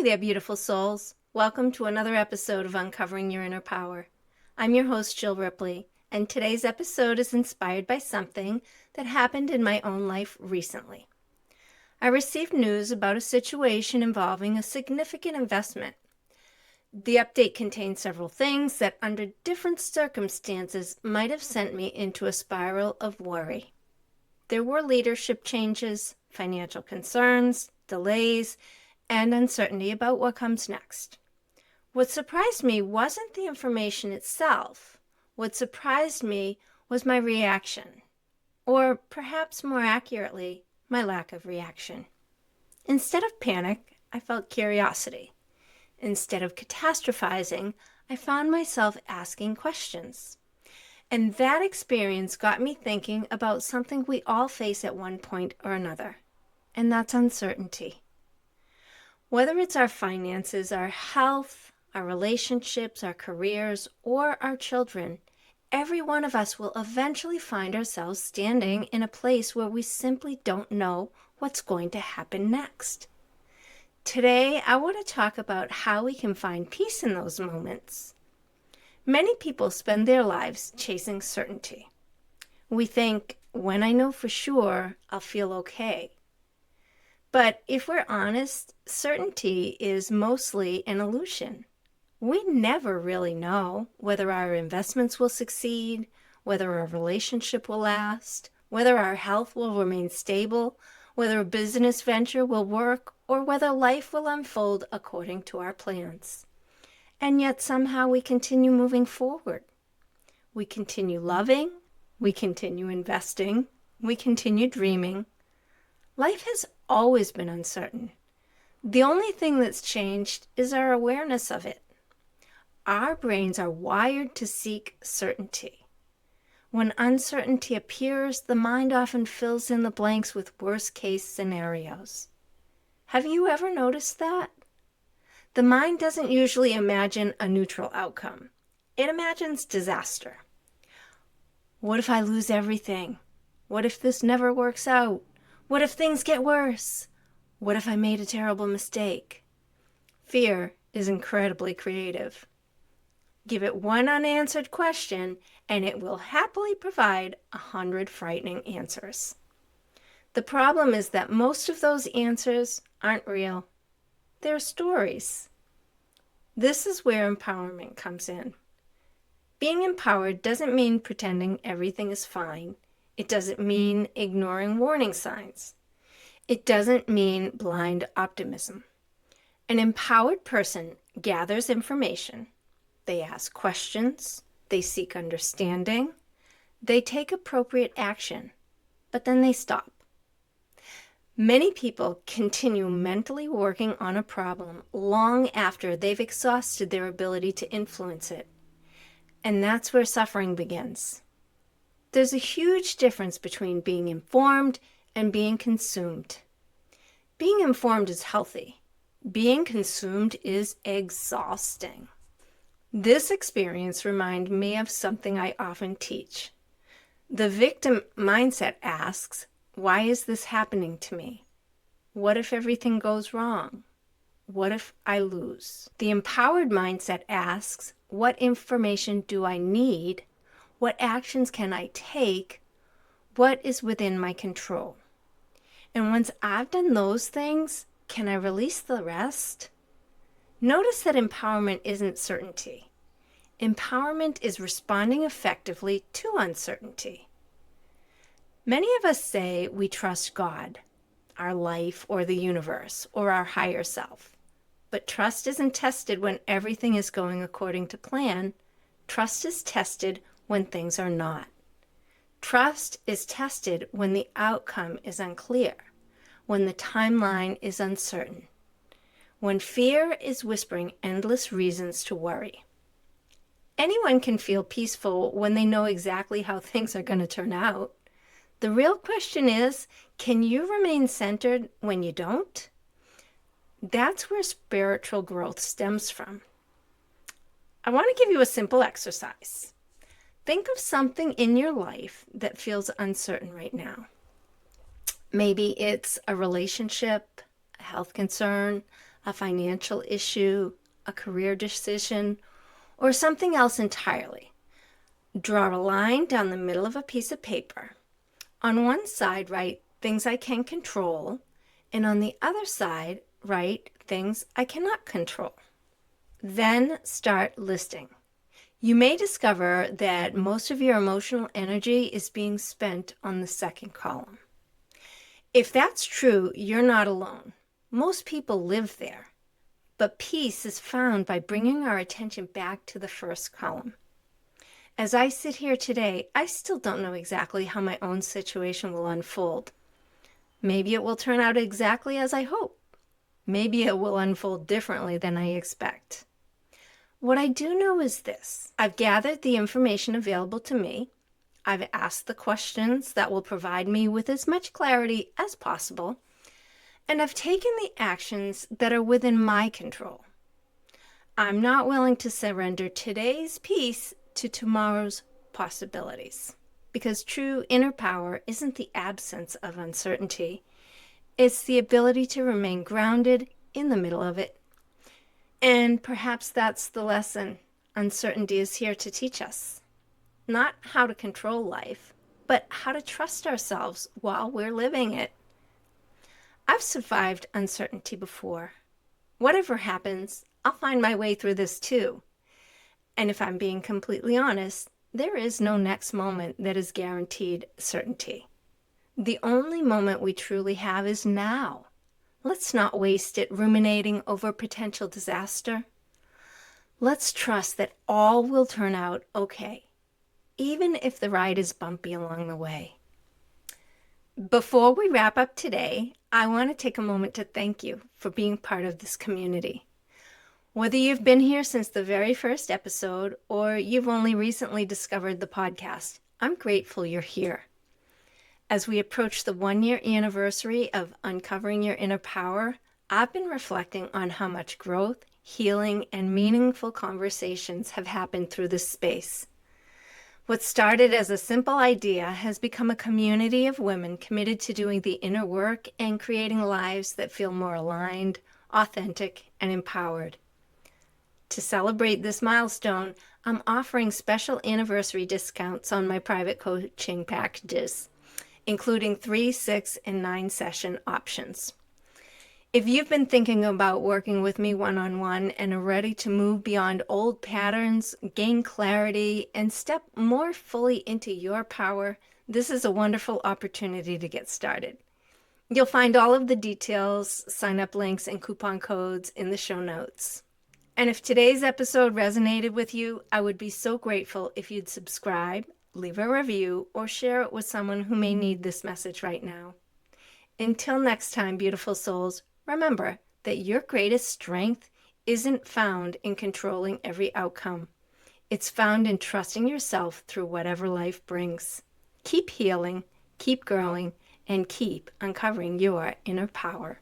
there, beautiful souls. Welcome to another episode of Uncovering Your Inner Power. I'm your host, Jill Ripley, and today's episode is inspired by something that happened in my own life recently. I received news about a situation involving a significant investment. The update contained several things that, under different circumstances, might have sent me into a spiral of worry. There were leadership changes, financial concerns, delays, and uncertainty about what comes next. What surprised me wasn't the information itself. What surprised me was my reaction, or perhaps more accurately, my lack of reaction. Instead of panic, I felt curiosity. Instead of catastrophizing, I found myself asking questions. And that experience got me thinking about something we all face at one point or another, and that's uncertainty. Whether it's our finances, our health, our relationships, our careers, or our children, every one of us will eventually find ourselves standing in a place where we simply don't know what's going to happen next. Today, I want to talk about how we can find peace in those moments. Many people spend their lives chasing certainty. We think, when I know for sure, I'll feel okay. But if we're honest, certainty is mostly an illusion. We never really know whether our investments will succeed, whether our relationship will last, whether our health will remain stable, whether a business venture will work, or whether life will unfold according to our plans. And yet somehow we continue moving forward. We continue loving, we continue investing, we continue dreaming. Life has always been uncertain. The only thing that's changed is our awareness of it. Our brains are wired to seek certainty. When uncertainty appears, the mind often fills in the blanks with worst-case scenarios. Have you ever noticed that? The mind doesn't usually imagine a neutral outcome. It imagines disaster. What if I lose everything? What if this never works out? What if things get worse? What if I made a terrible mistake? Fear is incredibly creative. Give it one unanswered question, and it will happily provide 100 frightening answers. The problem is that most of those answers aren't real. They're stories. This is where empowerment comes in. Being empowered doesn't mean pretending everything is fine. It doesn't mean ignoring warning signs. It doesn't mean blind optimism. An empowered person gathers information. They ask questions. They seek understanding. They take appropriate action, but then they stop. Many people continue mentally working on a problem long after they've exhausted their ability to influence it. And that's where suffering begins. There's a huge difference between being informed and being consumed. Being informed is healthy. Being consumed is exhausting. This experience reminds me of something I often teach. The victim mindset asks, why is this happening to me? What if everything goes wrong? What if I lose? The empowered mindset asks, what information do I need? What actions can I take? What is within my control? And once I've done those things, can I release the rest? Notice that empowerment isn't certainty. Empowerment is responding effectively to uncertainty. Many of us say we trust God, our life, or the universe, or our higher self. But trust isn't tested when everything is going according to plan. Trust is tested when things are not. Trust is tested when the outcome is unclear, when the timeline is uncertain, when fear is whispering endless reasons to worry. Anyone can feel peaceful when they know exactly how things are going to turn out. The real question is, can you remain centered when you don't? That's where spiritual growth stems from. I want to give you a simple exercise. Think of something in your life that feels uncertain right now. Maybe it's a relationship, a health concern, a financial issue, a career decision, or something else entirely. Draw a line down the middle of a piece of paper. On one side, write things I can control, and on the other side, write things I cannot control. Then start listing. You may discover that most of your emotional energy is being spent on the second column. If that's true, you're not alone. Most people live there. But peace is found by bringing our attention back to the first column. As I sit here today, I still don't know exactly how my own situation will unfold. Maybe it will turn out exactly as I hope. Maybe it will unfold differently than I expect. What I do know is this: I've gathered the information available to me. I've asked the questions that will provide me with as much clarity as possible. And I've taken the actions that are within my control. I'm not willing to surrender today's peace to tomorrow's possibilities, because true inner power isn't the absence of uncertainty. It's the ability to remain grounded in the middle of it. And perhaps that's the lesson uncertainty is here to teach us. Not how to control life, but how to trust ourselves while we're living it. I've survived uncertainty before. Whatever happens, I'll find my way through this too. And if I'm being completely honest, there is no next moment that is guaranteed certainty. The only moment we truly have is now. Let's not waste it ruminating over potential disaster. Let's trust that all will turn out okay, even if the ride is bumpy along the way. Before we wrap up today, I want to take a moment to thank you for being part of this community. Whether you've been here since the very first episode or you've only recently discovered the podcast, I'm grateful you're here. As we approach the 1-year anniversary of Uncovering Your Inner Power, I've been reflecting on how much growth, healing, and meaningful conversations have happened through this space. What started as a simple idea has become a community of women committed to doing the inner work and creating lives that feel more aligned, authentic, and empowered. To celebrate this milestone, I'm offering special anniversary discounts on my private coaching packages, including 3, 6, and 9 session options. If you've been thinking about working with me one-on-one and are ready to move beyond old patterns, gain clarity, and step more fully into your power, this is a wonderful opportunity to get started. You'll find all of the details, sign-up links, and coupon codes in the show notes. And if today's episode resonated with you, I would be so grateful if you'd subscribe, leave a review, or share it with someone who may need this message right now. Until next time, beautiful souls, remember that your greatest strength isn't found in controlling every outcome. It's found in trusting yourself through whatever life brings. Keep healing, keep growing, and keep uncovering your inner power.